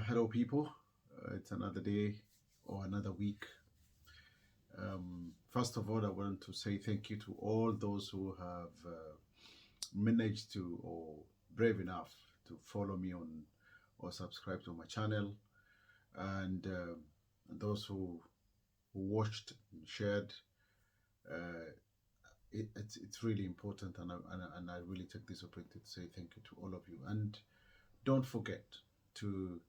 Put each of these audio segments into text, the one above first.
Hello, people. It's another day or another week. First of all, I want to say thank you to all those who have managed to or brave enough to follow me on or subscribe to my channel, and those who watched and shared. Uh, it's really important, and I really take this opportunity to say thank you to all of you. And don't forget to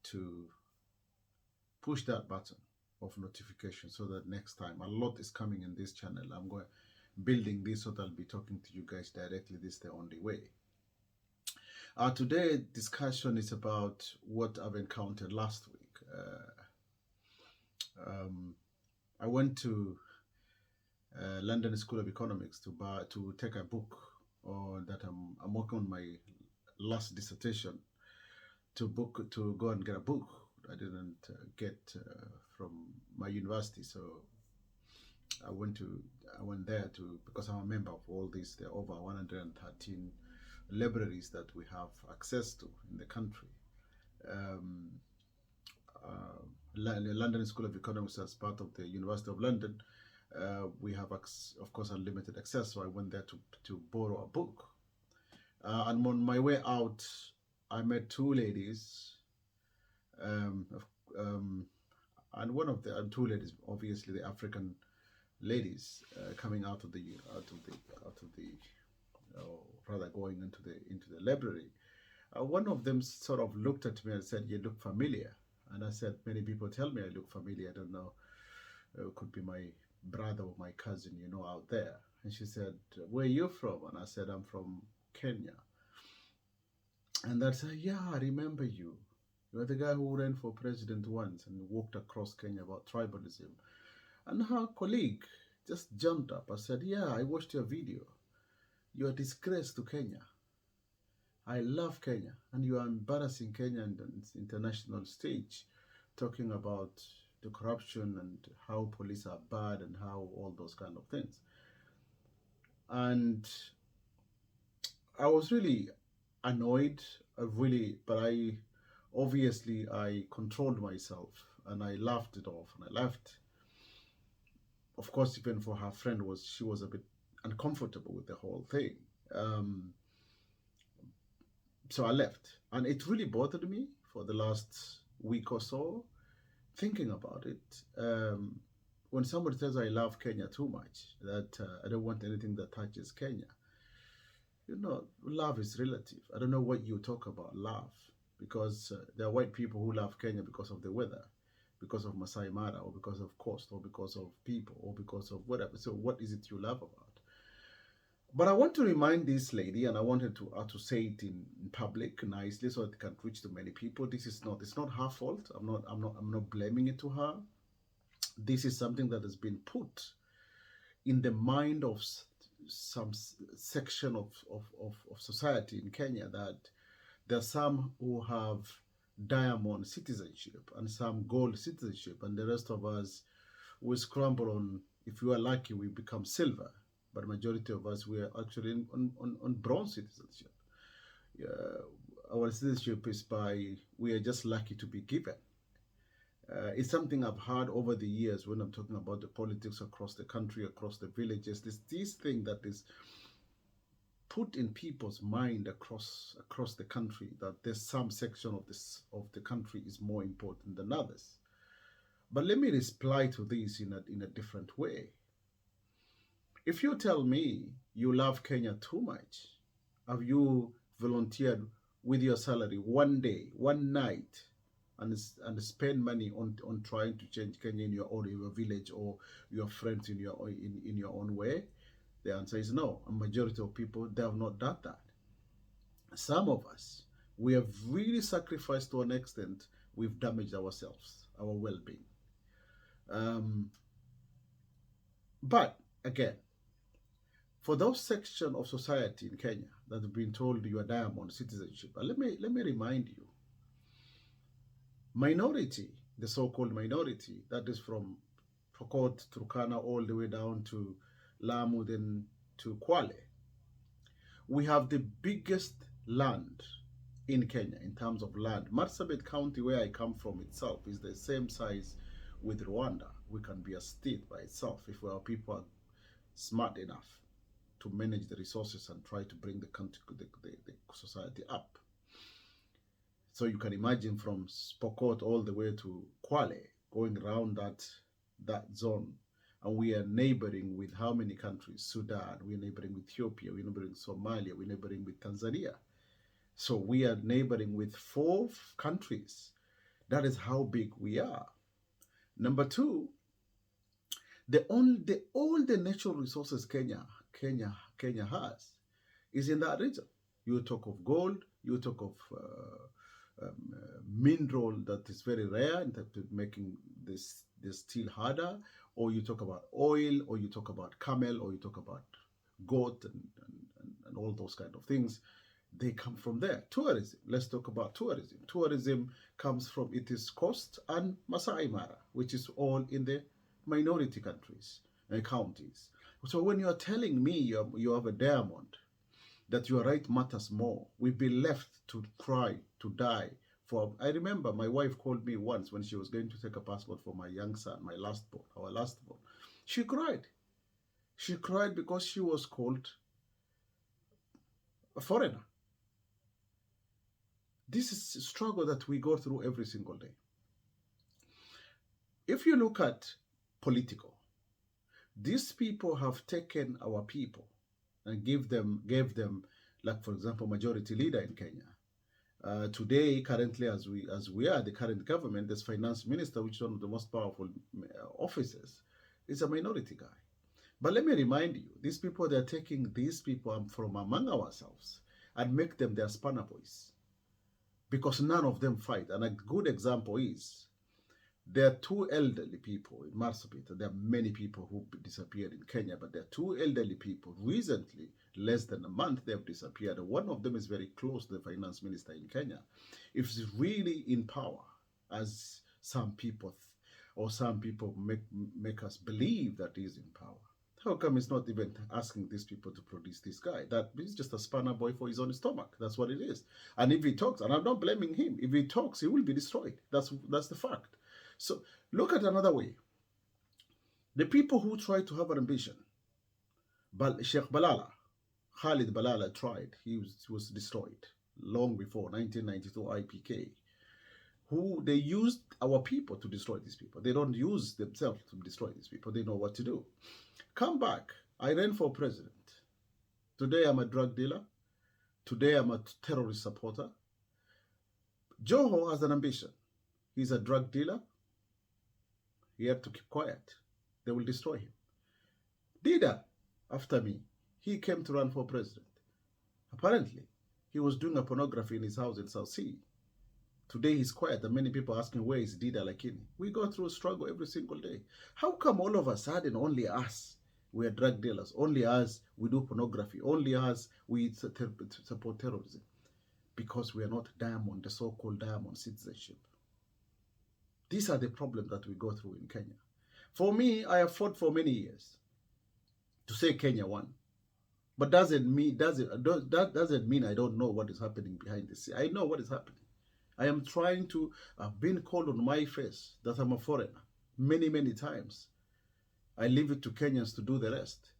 to push that button of notification so that next time a lot is coming in this channel. I'm going building this so that I'll be talking to you guys directly. This is the only way. Today discussion is about what I've encountered last week. I went to London School of Economics to take a book that I'm working on my last dissertation to go and get a book I didn't get from my university. So I went there because I'm a member of all these. There are over 113 libraries that we have access to in the country. London School of Economics, as part of the University of London, we have of course unlimited access. So I went there to borrow a book, and on my way out I met two ladies, and one of the two ladies, obviously the African ladies, coming out of the rather going into the library. One of them sort of looked at me and said, "You look familiar." And I said, "Many people tell me I look familiar. I don't know. It could be my brother or my cousin, out there." And she said, "Where are you from?" And I said, "I'm from Kenya." And I said, "Yeah, I remember you. You're the guy who ran for president once and walked across Kenya about tribalism." And her colleague just jumped up. I said, "Yeah, I watched your video. You're a disgrace to Kenya. I love Kenya, and you are embarrassing Kenya on the international stage, talking about the corruption and how police are bad and how all those kind of things." And I was really annoyed, but I controlled myself and I laughed it off, and I left. Of course, even for her friend, she was a bit uncomfortable with the whole thing. So I left, and it really bothered me for the last week or so, thinking about it. When somebody says I love Kenya too much, that I don't want anything that touches Kenya, love is relative. I don't know what you talk about love, because there are white people who love Kenya because of the weather, because of Masai Mara, or because of coast, or because of people, or because of whatever. So what is it you love about? But I want to remind this lady, and I wanted to say it in public nicely so that it can reach to many people. It's not her fault. I'm not blaming it to her. This is something that has been put in the mind of some section of society in Kenya, that there are some who have diamond citizenship and some gold citizenship, and the rest of us, we scramble on, if you are lucky, we become silver. But majority of us, we are actually on bronze citizenship. Our citizenship is we are just lucky to be given. It's something I've heard over the years when I'm talking about the politics across the country, across the villages. This thing that is put in people's mind across the country, that there's some section of the country is more important than others. But let me reply to this in a different way. If you tell me you love Kenya too much, have you volunteered with your salary one day, one night, and spend money on trying to change Kenya in your village, or your friends in your own way? The answer is no. A majority of people, they have not done that. Some of us, we have really sacrificed to an extent. We've damaged ourselves, our well-being. But again, for those section of society in Kenya that have been told you are diamond citizenship, let me remind you, minority, the so-called minority, that is from Pokot, Turkana, all the way down to Lamu, then to Kwale, we have the biggest land in Kenya in terms of land. Marsabit County, where I come from itself, is the same size with Rwanda. We can be a state by itself if our people are smart enough to manage the resources and try to bring the country, the society up. So you can imagine from Spokot all the way to Kwale, going around that zone. And we are neighboring with how many countries? Sudan, we're neighboring with Ethiopia, we're neighboring with Somalia, we're neighboring with Tanzania. So we are neighboring with 4 countries. That is how big we are. Number two, all the natural resources Kenya has is in that region. You talk of gold, you talk of mineral that is very rare in terms of making this steel harder, or you talk about oil, or you talk about camel, or you talk about goat and all those kind of things. They come from there. Tourism. Let's talk about tourism. Tourism comes from its coast and Masai Mara, which is all in the minority countries and counties. So when you are telling me you have a diamond, that your right matters more, we've been left to cry, to die. I remember my wife called me once when she was going to take a passport for my young son, our last born. She cried. She cried because she was called a foreigner. This is a struggle that we go through every single day. If you look at political, these people have taken our people and gave them, like for example, majority leader in Kenya. Today, currently, as we are the current government, this finance minister, which is one of the most powerful offices, is a minority guy. But let me remind you, these people, they're taking these people from among ourselves and make them their spanner boys, because none of them fight. And a good example is there are 2 elderly people in Marsabit. There are many people who disappeared in Kenya, but there are 2 elderly people. Recently, less than a month, they have disappeared. One of them is very close to the finance minister in Kenya. If he's really in power, as some people make us believe that he's in power, how come he's not even asking these people to produce this guy? That he's just a spanner boy for his own stomach. That's what it is. And if he talks, and I'm not blaming him, if he talks, he will be destroyed. That's the fact. So look at another way. The people who try to have an ambition, Sheikh Balala, Khalid Balala tried. He was destroyed long before 1992 IPK. Who they used our people to destroy these people. They don't use themselves to destroy these people. They know what to do. Come back. I ran for president. Today I'm a drug dealer. Today I'm a terrorist supporter. Joho has an ambition. He's a drug dealer. He had to keep quiet. They will destroy him. Dida, after me, he came to run for president. Apparently, he was doing a pornography in his house in South Sea. Today he's quiet, and many people asking, where is Dida Lakini? We go through a struggle every single day. How come all of a sudden only us, we are drug dealers, only us, we do pornography, only us, we support terrorism? Because we are not diamond, the so-called diamond citizenship. These are the problems that we go through in Kenya. For me, I have fought for many years to say Kenya won. But that doesn't mean I don't know what is happening behind the scene. I know what is happening. I am trying to, I've been called on my face that I'm a foreigner many, many times. I leave it to Kenyans to do the rest.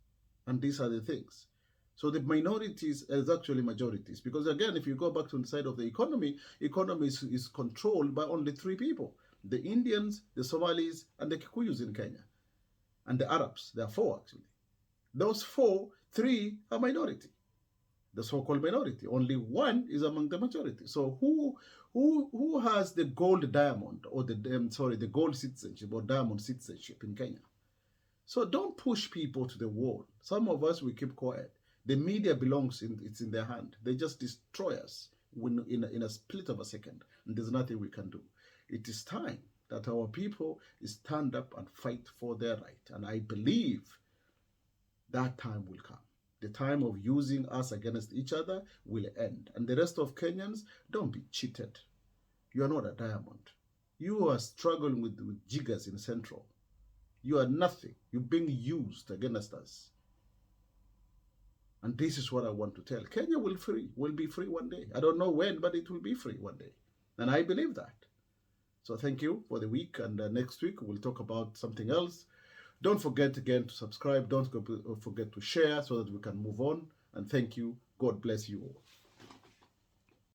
And these are the things. So the minorities is actually majorities. Because again, if you go back to the side of the economy is controlled by only 3 people. The Indians, the Somalis, and the Kikuyus in Kenya. And the Arabs. There are 4 actually. Those 4, 3 are minority. The so-called minority. Only 1 is among the majority. So who has the gold diamond or the gold citizenship or diamond citizenship in Kenya? So don't push people to the wall. Some of us, we keep quiet. The media it's in their hand. They just destroy us in a split of a second, and there's nothing we can do. It is time that our people stand up and fight for their right. And I believe that time will come. The time of using us against each other will end. And the rest of Kenyans, don't be cheated. You are not a diamond. You are struggling with jiggers in Central. You are nothing. You're being used against us. And this is what I want to tell. Kenya will be free one day. I don't know when, but it will be free one day. And I believe that. So thank you for the week. And next week, we'll talk about something else. Don't forget again to subscribe. Don't forget to share so that we can move on. And thank you. God bless you all.